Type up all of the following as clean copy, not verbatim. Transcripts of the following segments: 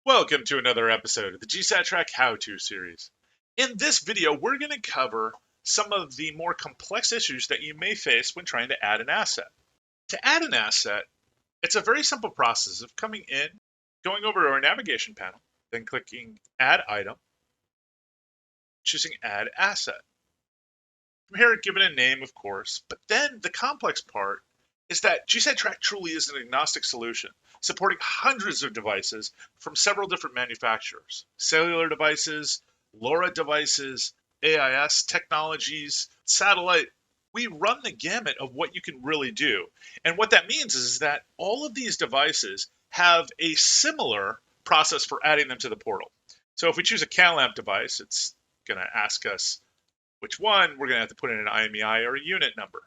Welcome to another episode of the GSatTrack How-To series. In this video, we're going to cover some of the more complex issues that you may face when trying to add an asset. To add an asset, it's a very simple process of coming in, going over to our navigation panel, then clicking Add Item, choosing Add Asset. From here, give it a name, of course, but then the complex part is that GSatTrack truly is an agnostic solution, supporting hundreds of devices from several different manufacturers: cellular devices, LoRa devices, AIS technologies, satellite. We run the gamut of what you can really do. And what that means is that all of these devices have a similar process for adding them to the portal. So if we choose a CalAmp device, it's going to ask us which one. We're going to have to put in an IMEI or a unit number.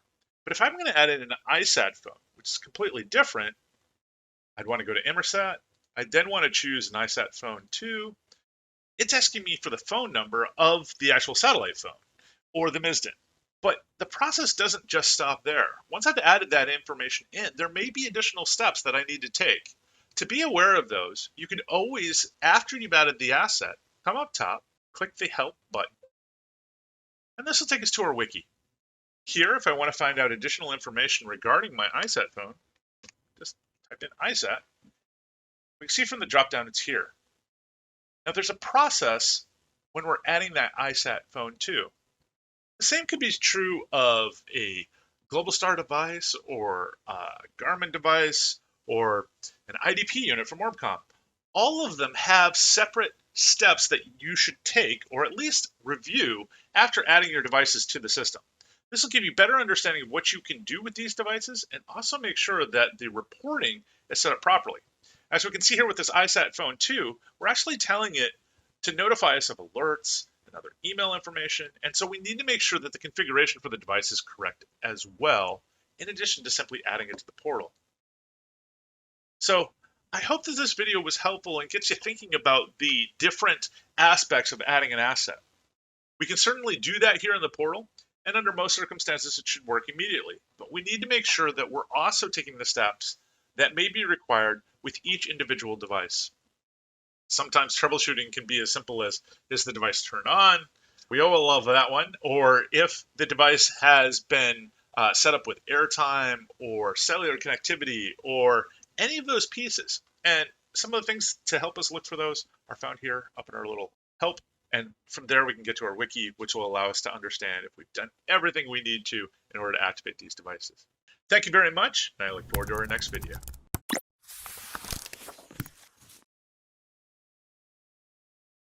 But if I'm going to add in an iSat phone, which is completely different, I'd want to go to Inmarsat. I'd then want to choose an iSat phone 2. It's asking me for the phone number of the actual satellite phone or the MISDN. But the process doesn't just stop there. Once I've added that information in, there may be additional steps that I need to take. To be aware of those, you can always, after you've added the asset, come up top, click the Help button, and this will take us to our wiki. Here, if I want to find out additional information regarding my iSat phone, just type in iSat. We can see from the dropdown it's here. Now there's a process when we're adding that iSat phone too. The same could be true of a Globalstar device or a Garmin device or an IDP unit from Orbcomm. All of them have separate steps that you should take, or at least review, after adding your devices to the system. This will give you better understanding of what you can do with these devices and also make sure that the reporting is set up properly. As we can see here with this iSat phone 2, we're actually telling it to notify us of alerts and other email information, and so we need to make sure that the configuration for the device is correct as well, in addition to simply adding it to the portal. So I hope that this video was helpful and gets you thinking about the different aspects of adding an asset. We can certainly do that here in the portal, and under most circumstances, it should work immediately. But we need to make sure that we're also taking the steps that may be required with each individual device. Sometimes troubleshooting can be as simple as, is the device turned on? We all love that one. Or if the device has been set up with airtime or cellular connectivity or any of those pieces. And some of the things to help us look for those are found here up in our little help. And from there, we can get to our wiki, which will allow us to understand if we've done everything we need to in order to activate these devices. Thank you very much, and I look forward to our next video.